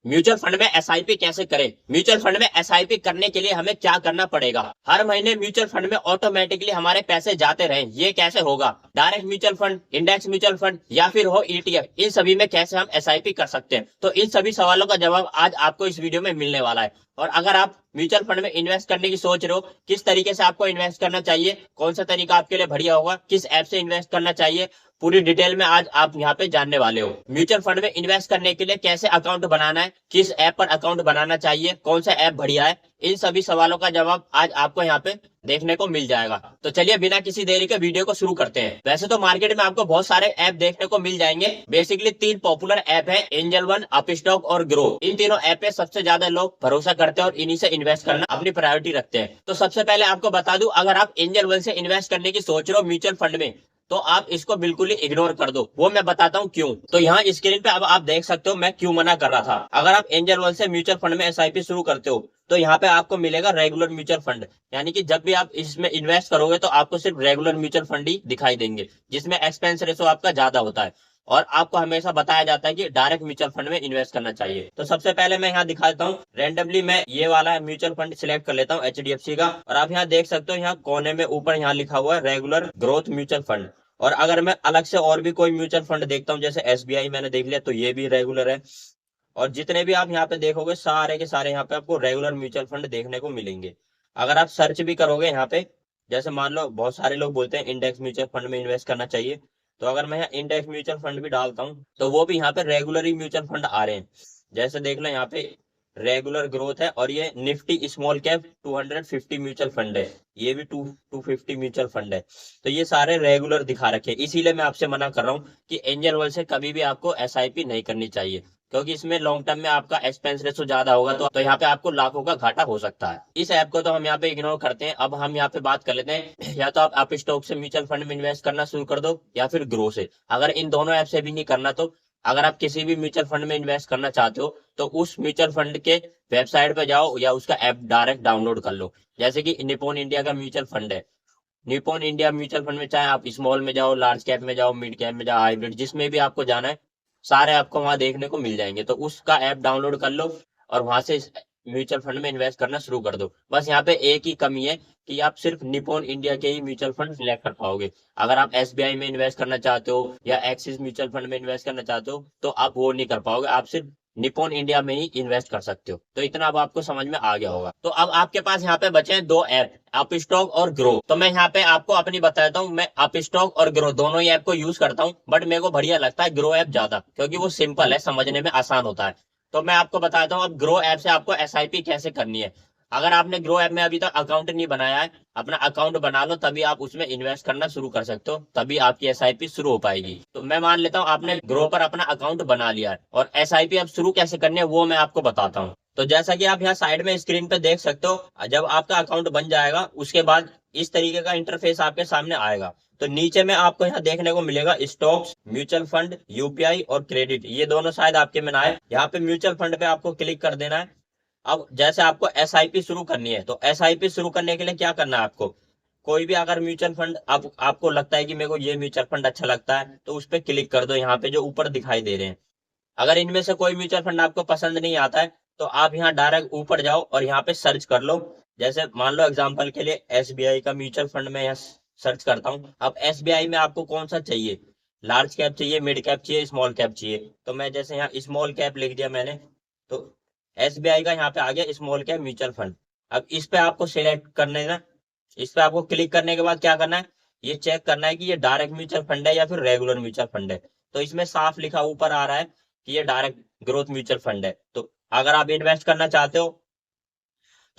Mutual fund में SIP कैसे करें। म्यूचुअल फंड में एसआईपी करने के लिए हमें क्या करना पड़ेगा। हर महीने म्यूचुअल फंड में ऑटोमेटिकली हमारे पैसे जाते रहें, ये कैसे होगा। Direct mutual fund, index mutual fund या फिर हो ईटीएफ, इन सभी में कैसे हम एसआईपी कर सकते हैं। तो इन सभी सवालों का जवाब आज आपको इस वीडियो में मिलने वाला है। और अगर आप म्यूचुअल फंड में इन्वेस्ट करने की सोच रहे हो, किस तरीके से आपको इन्वेस्ट करना चाहिए, कौन सा तरीका आपके लिए बढ़िया होगा, किस ऐप से इन्वेस्ट करना चाहिए, पूरी डिटेल में आज आप यहाँ पे जानने वाले हो। म्यूचुअल फंड में इन्वेस्ट करने के लिए कैसे अकाउंट बनाना है, किस ऐप पर अकाउंट बनाना चाहिए, कौन सा ऐप बढ़िया है, इन सभी सवालों का जवाब आज आपको यहाँ पे देखने को मिल जाएगा। तो चलिए बिना किसी देरी के वीडियो को शुरू करते हैं। वैसे तो मार्केट में आपको बहुत सारे ऐप देखने को मिल जाएंगे। बेसिकली 3 पॉपुलर ऐप है, एंजल वन, अपस्टॉक और ग्रो। इन तीनों ऐप पे सबसे ज्यादा लोग भरोसा करते हैं और इन्हीं से इन्वेस्ट करना अपनी प्रायोरिटी रखते हैं। तो सबसे पहले आपको बता दूं, अगर आप एंजल वन से इन्वेस्ट करने की सोच रहे हो म्यूचुअल फंड में, तो आप इसको बिल्कुल ही इग्नोर कर दो। वो मैं बताता हूँ क्यों। तो यहाँ स्क्रीन पे अब आप देख सकते हो मैं क्यों मना कर रहा था। अगर आप एंजल वन से म्यूचुअल फंड में एसआईपी शुरू करते हो, तो यहाँ पे आपको मिलेगा रेगुलर म्यूचुअल फंड। यानी कि जब भी आप इसमें इन्वेस्ट करोगे तो आपको सिर्फ रेगुलर म्यूचुअल फंड ही दिखाई देंगे, जिसमें एक्सपेंस रेशो आपका ज्यादा होता है। और आपको हमेशा बताया जाता है कि डायरेक्ट म्यूचुअल फंड में इन्वेस्ट करना चाहिए। तो सबसे पहले मैं यहाँ दिखा देता हूँ, रेंडमली मैं ये वाला म्यूचुअल फंड सिलेक्ट कर लेता हूँ एचडीएफसी का। और आप यहाँ देख सकते हो, यहाँ कोने में ऊपर यहाँ लिखा हुआ है रेगुलर ग्रोथ म्यूचुअल फंड। और अगर मैं अलग से और भी कोई म्यूचुअल फंड देखता हूँ, जैसे एसबीआई मैंने देख लिया, तो ये भी रेगुलर है। और जितने भी आप यहाँ पे देखोगे सारे के सारे यहाँ पे आपको रेगुलर म्यूचुअल फंड देखने को मिलेंगे। अगर आप सर्च भी करोगे यहाँ पे, जैसे मान लो बहुत सारे लोग बोलते हैं इंडेक्स म्यूचुअल फंड में इन्वेस्ट करना चाहिए, तो अगर मैं यहाँ इंडेक्स म्यूचुअल फंड भी डालता हूँ, तो वो भी यहाँ पे रेगुलर ही म्यूचुअल फंड आ रहे हैं। जैसे देख लो यहाँ पे रेगुलर ग्रोथ है, और ये Nifty small cap 250 mutual fund है, ये भी 250 म्यूचुअल फंड है। तो ये सारे रेगुलर दिखा रखे हैं। इसीलिए मैं आपसे मना कर रहा हूँ कि एंजल वन से कभी भी आपको एसआईपी नहीं करनी चाहिए, क्योंकि इसमें लॉन्ग टर्म में आपका एक्सपेंस रेशो ज्यादा होगा, तो यहाँ पे आपको लाखों का घाटा हो सकता है। इस ऐप को तो हम यहाँ पे इग्नोर करते हैं। अब हम यहाँ पे बात कर लेते हैं, या तो आप स्टॉक से म्यूचुअल फंड में इन्वेस्ट करना शुरू कर दो, या फिर ग्रो से। अगर इन दोनों ऐप से भी नहीं करना, तो अगर आप किसी भी म्यूचुअल फंड में इन्वेस्ट करना चाहते हो, तो उस म्यूचुअल फंड के वेबसाइट पे जाओ या उसका ऐप डायरेक्ट डाउनलोड कर लो। जैसे कि निप्पॉन इंडिया का म्यूचुअल फंड है। निप्पॉन इंडिया म्यूचुअल फंड में चाहे आप स्मॉल में जाओ, लार्ज कैप में जाओ, मिड कैप में जाओ, हाइब्रिड, जिसमें भी आपको जाना है, सारे आपको वहां देखने को मिल जाएंगे। तो उसका ऐप डाउनलोड कर लो और वहां से म्यूचुअल फंड में इन्वेस्ट करना शुरू कर दो। बस यहाँ पे एक ही कमी है कि आप सिर्फ निप्पॉन इंडिया के ही म्यूचुअल फंड सिलेक्ट कर पाओगे। अगर आप एसबीआई में इन्वेस्ट करना चाहते हो या एक्सिस म्यूचुअल फंड में इन्वेस्ट करना चाहते हो, तो आप वो नहीं कर पाओगे। आप सिर्फ निप्पॉन इंडिया में ही इन्वेस्ट कर सकते हो। तो इतना अब आपको समझ में आ गया होगा। तो अब आपके पास यहाँ पे बचे हैं 2 ऐप, अपस्टॉक और ग्रो। तो मैं यहाँ पे आपको अपनी बताता हूँ, मैं अपस्टॉक और ग्रो दोनों ही ऐप को यूज करता हूँ, बट मेरे को बढ़िया लगता है ग्रो ऐप ज्यादा, क्योंकि वो सिंपल है, समझने में आसान होता है। तो मैं आपको बताता हूँ अब ग्रो ऐप से आपको एसआईपी कैसे करनी है। अगर आपने ग्रो ऐप में अभी तक अकाउंट नहीं बनाया है, अपना अकाउंट बना लो, तभी आप उसमें इन्वेस्ट करना शुरू कर सकते हो, तभी आपकी एसआईपी शुरू हो पाएगी। तो मैं मान लेता हूँ आपने ग्रो पर अपना अकाउंट बना लिया है, और एसआईपी अब शुरू कैसे करनी है वो मैं आपको बताता हूँ। तो जैसा कि आप यहाँ साइड में स्क्रीन पे देख सकते हो, जब आपका अकाउंट बन जाएगा उसके बाद इस तरीके का इंटरफेस आपके सामने आएगा। तो नीचे में आपको यहाँ देखने को मिलेगा स्टॉक्स, म्यूचुअल फंड, यूपीआई और क्रेडिट, ये दोनों शायद आपके में ना आए। यहाँ पे म्यूचुअल फंड पे आपको क्लिक कर देना है। अब जैसे आपको एसआईपी शुरू करनी है, तो एसआईपी शुरू करने के लिए क्या करना है आपको, कोई भी अगर म्यूचुअल फंड आपको लगता है कि मेरे को ये म्यूचुअल फंड अच्छा लगता है, तो उस पर क्लिक कर दो, यहाँ पे जो ऊपर दिखाई दे रहे हैं। अगर इनमें से कोई म्यूचुअल फंड आपको पसंद नहीं आता है, तो आप यहाँ डायरेक्ट ऊपर जाओ और यहाँ पे सर्च कर लो। जैसे मान लो एग्जांपल के लिए एसबीआई का म्यूचुअल फंड में यहाँ सर्च करता हूँ। अब एसबीआई में आपको कौन सा चाहिए, लार्ज कैप चाहिए, मिड कैप चाहिए, स्मॉल कैप चाहिए। तो मैं जैसे यहाँ स्मॉल कैप लिख दिया मैंने, तो एसबीआई का यहाँ पे आ गया स्मॉल कैप म्यूचुअल फंड। अब इस पे आपको सिलेक्ट करना है ना। इस पे आपको क्लिक करने के बाद क्या करना है, ये चेक करना है कि ये डायरेक्ट म्यूचुअल फंड है या फिर रेगुलर म्यूचुअल फंड है। तो इसमें साफ लिखा ऊपर आ रहा है कि ये डायरेक्ट ग्रोथ म्यूचुअल फंड है। तो अगर आप इन्वेस्ट करना चाहते हो,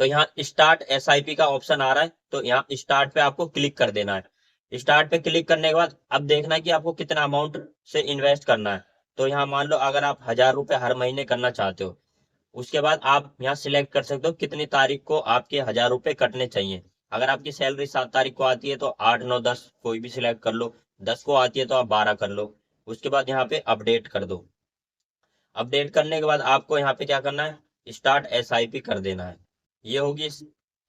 तो यहाँ स्टार्ट एसआईपी का ऑप्शन आ रहा है, तो यहाँ स्टार्ट पे आपको क्लिक कर देना है। स्टार्ट पे क्लिक करने के बाद अब देखना है कि आपको कितना अमाउंट से इन्वेस्ट करना है। तो यहाँ मान लो अगर आप 1000 रुपए हर महीने करना चाहते हो, उसके बाद आप यहाँ सिलेक्ट कर सकते हो कितनी तारीख को आपके 1000 रुपए कटने चाहिए। अगर आपकी सैलरी 7 तारीख को आती है तो 8, 9, 10 कोई भी सिलेक्ट कर लो। 10 को आती है तो आप 12 कर लो। उसके बाद यहाँ पे अपडेट कर दो। अपडेट करने के बाद आपको यहाँ पे क्या करना है, स्टार्ट एसआईपी कर देना है। ये होगी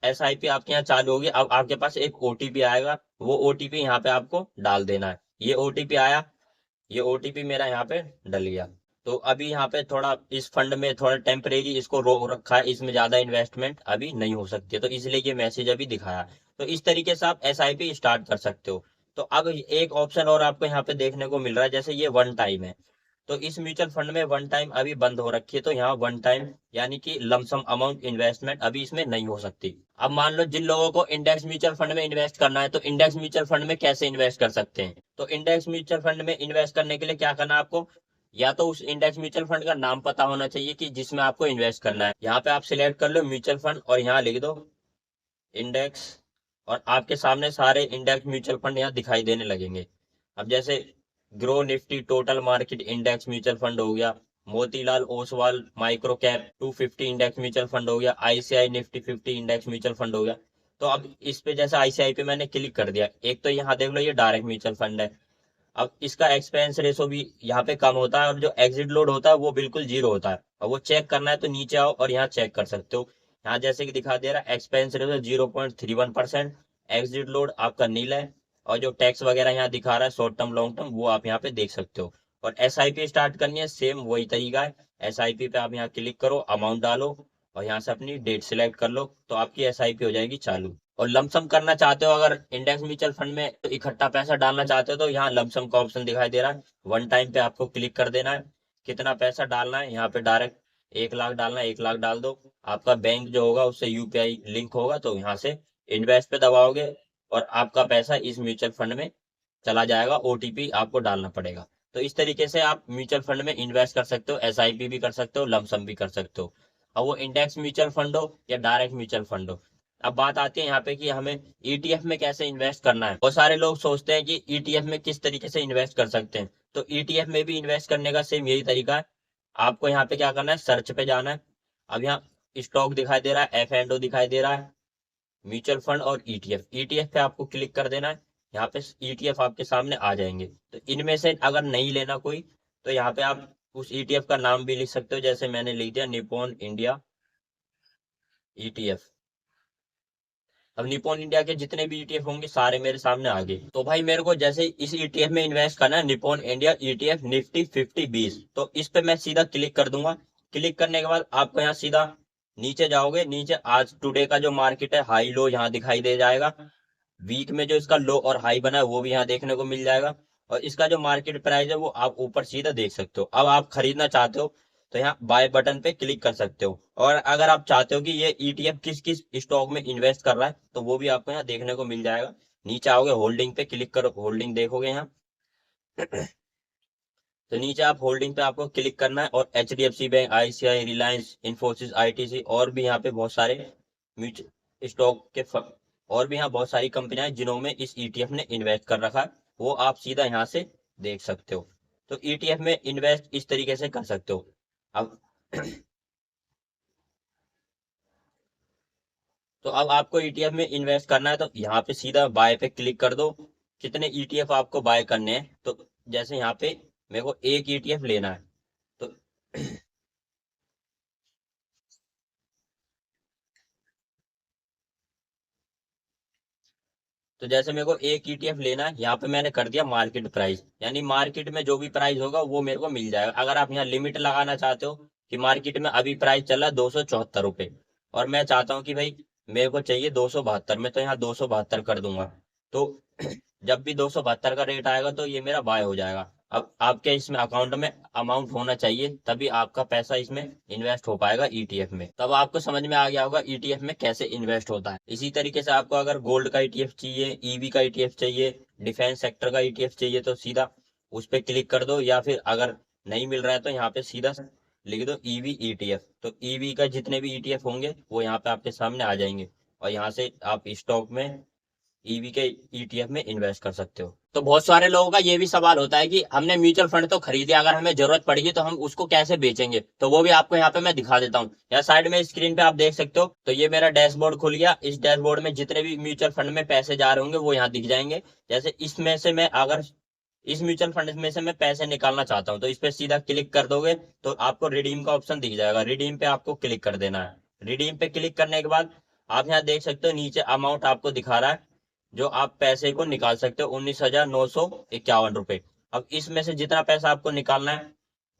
एसआईपी आपके यहाँ चालू होगी। अब आपके पास एक ओटीपी आएगा, वो ओटीपी यहाँ पे आपको डाल देना है। ये ओटीपी आया, ये ओटीपी मेरा यहाँ पे डल गया। तो अभी यहाँ पे थोड़ा इस फंड में थोड़ा टेम्परेरी इसको रोक रखा है, इसमें ज्यादा इन्वेस्टमेंट अभी नहीं हो सकती है, तो इसलिए ये मैसेज अभी दिखाया। तो इस तरीके से आप एसआईपी स्टार्ट कर सकते हो। तो अब एक ऑप्शन और आपको यहाँ पे देखने को मिल रहा है, जैसे ये वन टाइम है, तो इस म्यूचुअल फंड में वन टाइम अभी बंद हो रखी है, तो यहाँ वन टाइम यानी कि लमसम अमाउंट इन्वेस्टमेंट अभी इसमें नहीं हो सकती। अब मान लो जिन लोगों को इंडेक्स म्यूचुअल फंड में इन्वेस्ट करना है, तो इंडेक्स म्यूचुअल फंड में कैसे इन्वेस्ट कर सकते हैं? तो इंडेक्स म्यूचुअल फंड में इन्वेस्ट करने के लिए क्या करना है आपको? या तो उस इंडेक्स म्यूचुअल फंड का नाम पता होना चाहिए कि जिसमें आपको इन्वेस्ट करना है। यहाँ पे आप सिलेक्ट कर लो म्यूचुअल फंड और यहाँ लिख दो इंडेक्स, और आपके सामने सारे इंडेक्स म्यूचुअल फंड यहाँ दिखाई देने लगेंगे। अब जैसे grow Nifty total market index mutual fund हो गया, Motilal Oswal micro cap 250 index mutual fund हो गया, ICI Nifty 50 index mutual fund हो गया। तो अब इस पे जैसे आईसीआई पे मैंने क्लिक कर दिया, एक तो यहाँ देख लो ये डायरेक्ट म्यूचुअल फंड है। अब इसका एक्सपेंस रेशो भी यहाँ पे कम होता है, और जो एग्जिट लोड होता है वो बिल्कुल जीरो होता है। और वो चेक करना है तो नीचे आओ और यहाँ चेक कर सकते हो। यहाँ जैसे कि दिखा दे रहा है एक्सपेंस रेशो 0.31%, एग्जिट लोड आपका नील है, और जो टैक्स वगैरह यहाँ दिखा रहा है शॉर्ट टर्म लॉन्ग टर्म वो आप यहाँ पे देख सकते हो। और एसआईपी स्टार्ट करनी है, सेम वही तरीका है। एसआईपी पे आप यहाँ क्लिक करो, अमाउंट डालो और यहाँ से अपनी डेट सिलेक्ट कर लो, तो आपकी एसआईपी हो जाएगी चालू। और लमसम करना चाहते हो अगर इंडेक्स म्यूचुअल फंड में, तो इकट्ठा पैसा डालना चाहते हो, तो यहाँ लमसम का ऑप्शन दिखाई दे रहा है, वन टाइम पे आपको क्लिक कर देना है। कितना पैसा डालना है यहाँ पे डायरेक्ट 1 लाख डालना है, 1 लाख डाल दो। आपका बैंक जो होगा उससे यूपीआई लिंक होगा, तो यहाँ से इन्वेस्ट पे दबाओगे और आपका पैसा इस म्यूचुअल फंड में चला जाएगा, ओटीपी आपको डालना पड़ेगा। तो इस तरीके से आप म्यूचुअल फंड में इन्वेस्ट कर सकते हो, एसआईपी भी कर सकते हो, लमसम भी कर सकते हो। अब वो इंडेक्स म्यूचुअल फंड हो या डायरेक्ट म्यूचुअल फंड हो। अब बात आती है यहाँ पे कि हमें ईटीएफ में कैसे इन्वेस्ट करना है। बहुत सारे लोग सोचते हैं कि ईटीएफ में किस तरीके से इन्वेस्ट कर सकते हैं, तो ईटीएफ में भी इन्वेस्ट करने का सेम यही तरीका है। आपको यहाँ पे क्या करना है, सर्च पे जाना है। अब यहाँ स्टॉक दिखाई दे रहा है, एफ एंड ओ दिखाई दे रहा है, म्यूचुअल फंड और ईटीएफ। ईटीएफ पे आपको क्लिक कर देना है, यहाँ पे ईटीएफ आपके सामने आ जाएंगे। तो इनमें से अगर नहीं लेना कोई, तो यहाँ पे आप उस ईटीएफ का नाम भी लिख सकते हो, जैसे मैंने लिख दिया निप्पॉन इंडिया ईटीएफ। अब निप्पॉन इंडिया के जितने भी ईटीएफ होंगे सारे मेरे सामने आ गए। तो भाई मेरे को जैसे इस ईटीएफ में इन्वेस्ट करना है, निप्पॉन इंडिया ईटीएफ निफ्टी 50-20, तो इस पे मैं सीधा क्लिक कर दूंगा। क्लिक करने के बाद आपको यहाँ सीधा नीचे जाओगे, नीचे आज टुडे का जो मार्केट है हाई लो यहाँ दिखाई दे जाएगा। वीक में जो इसका लो और हाई बना है वो भी यहाँ देखने को मिल जाएगा, और इसका जो मार्केट प्राइस है वो आप ऊपर सीधा देख सकते हो। अब आप खरीदना चाहते हो तो यहाँ बाय बटन पे क्लिक कर सकते हो, और अगर आप चाहते हो कि ये ईटीएफ किस किस स्टॉक में इन्वेस्ट कर रहा है, तो वो भी आपको यहाँ देखने को मिल जाएगा। नीचे आओगे होल्डिंग पे क्लिक करो, होल्डिंग देखोगे यहाँ। तो नीचे आप होल्डिंग पे आपको क्लिक करना है, और HDFC bank, ICI, Reliance, Infosys, ITC, और भी यहाँ पे बहुत सारे म्यूचुअल स्टॉक के और भी यहाँ बहुत सारी कंपनियां हैं जिन्होंने इस ईटीएफ ने इन्वेस्ट कर रखा है, वो आप सीधा यहाँ से देख सकते हो। तो ईटीएफ में इन्वेस्ट इस तरीके से कर सकते हो। अब तो अब आपको ईटीएफ में इन्वेस्ट करना है, तो यहाँ पे सीधा बाय पे क्लिक कर दो। कितने ईटीएफ आपको बाय करने हैं, तो जैसे यहाँ पे मेरे को एक ईटीएफ लेना है, तो तो जैसे मेरे को एक ईटीएफ लेना है, यहाँ पे मैंने कर दिया मार्केट प्राइस, यानी मार्केट में जो भी प्राइस होगा वो मेरे को मिल जाएगा। अगर आप यहाँ लिमिट लगाना चाहते हो कि मार्केट में अभी प्राइस चल रहा है 274 रुपए, और मैं चाहता हूँ कि भाई मेरे को चाहिए 272 में, तो यहाँ 272 कर दूंगा। तो जब भी 272 का रेट आएगा तो ये मेरा बाय हो जाएगा। अब आपके इसमें अकाउंट में अमाउंट होना चाहिए, तभी आपका पैसा इसमें इन्वेस्ट हो पाएगा ईटीएफ में। तब आपको समझ में आ गया होगा ईटीएफ में कैसे इन्वेस्ट होता है। इसी तरीके से आपको अगर गोल्ड का ईटीएफ चाहिए, ईवी का ईटीएफ चाहिए, डिफेंस सेक्टर का ईटीएफ चाहिए, तो सीधा उस पर क्लिक कर दो, या फिर अगर नहीं मिल रहा है तो यहाँ पे सीधा लिख दो ईवी ईटीएफ। तो ईवी का जितने भी ईटीएफ होंगे वो यहाँ पे आपके सामने आ जाएंगे, और यहाँ से आप स्टॉक में ईवी के ईटीएफ में इन्वेस्ट कर सकते हो। तो बहुत सारे लोगों का ये भी सवाल होता है कि हमने म्यूचुअल फंड तो खरीदे, अगर हमें जरूरत पड़ेगी तो हम उसको कैसे बेचेंगे, तो वो भी आपको यहाँ पे मैं दिखा देता हूँ। यहाँ साइड में स्क्रीन पे आप देख सकते हो, तो ये मेरा डैशबोर्ड खुल गया। इस डैशबोर्ड में जितने भी म्यूचुअल फंड में पैसे जा रहे होंगे वो यहाँ दिख जाएंगे। जैसे इसमें से मैं अगर इस म्यूचुअल फंड में से मैं पैसे निकालना चाहता हूँ, तो इस पे सीधा क्लिक कर दोगे तो आपको रिडीम का ऑप्शन दिख जाएगा। रिडीम पे आपको क्लिक कर देना है। रिडीम पे क्लिक करने के बाद आप यहाँ देख सकते हो नीचे अमाउंट आपको दिखा रहा है, जो आप पैसे को निकाल सकते हो 19,951 रुपए। अब इसमें से जितना पैसा आपको निकालना है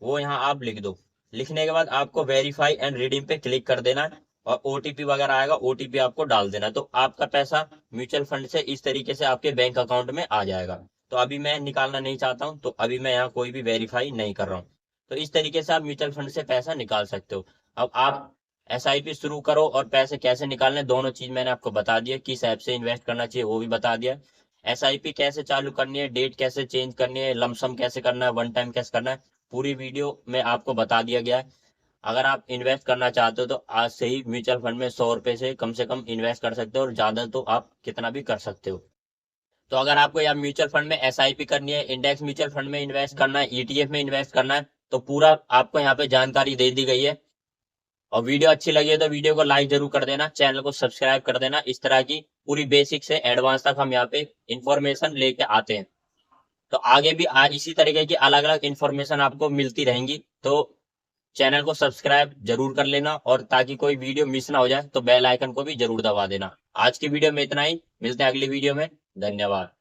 वो यहाँ आप लिख दो। लिखने के बाद आपको वेरीफाई एंड रिडीम पे क्लिक कर देना है और ओटीपी वगैरह आएगा, ओटीपी आपको डाल देना, तो आपका पैसा म्यूचुअल फंड से इस तरीके से आपके बैंक अकाउंट में आ जाएगा। तो अभी मैं निकालना नहीं चाहता हूँ, तो अभी मैं यहाँ कोई भी वेरीफाई नहीं कर रहा हूँ। तो इस तरीके से आप म्यूचुअल फंड से पैसा निकाल सकते हो। अब आप एसआईपी शुरू करो और पैसे कैसे निकालने, दोनों चीज मैंने आपको बता दिया। किस ऐप से इन्वेस्ट करना चाहिए वो भी बता दिया। एसआईपी कैसे चालू करनी है, डेट कैसे चेंज करनी है, लमसम कैसे करना है, वन टाइम कैसे करना है, पूरी वीडियो में आपको बता दिया गया है। अगर आप इन्वेस्ट करना चाहते हो तो आज से ही म्यूचुअल फंड में 100 रुपए से कम इन्वेस्ट कर सकते हो, और ज्यादा तो आप कितना भी कर सकते हो। तो अगर आपको यहाँ म्यूचुअल फंड में एसआईपी करनी है, इंडेक्स म्यूचुअल फंड में इन्वेस्ट करना है, ईटीएफ में इन्वेस्ट करना है, तो पूरा आपको यहाँ पे जानकारी दे दी गई है। और वीडियो अच्छी लगी है तो वीडियो को लाइक जरूर कर देना, चैनल को सब्सक्राइब कर देना। इस तरह की पूरी बेसिक से एडवांस तक हम यहाँ पे इंफॉर्मेशन लेके आते हैं। तो आगे भी आज इसी तरीके की अलग अलग इंफॉर्मेशन आपको मिलती रहेंगी। तो चैनल को सब्सक्राइब जरूर कर लेना, और ताकि कोई वीडियो मिस ना हो जाए तो बेल आइकन को भी जरूर दबा देना। आज की वीडियो में इतना ही, मिलते हैं अगली वीडियो में। धन्यवाद।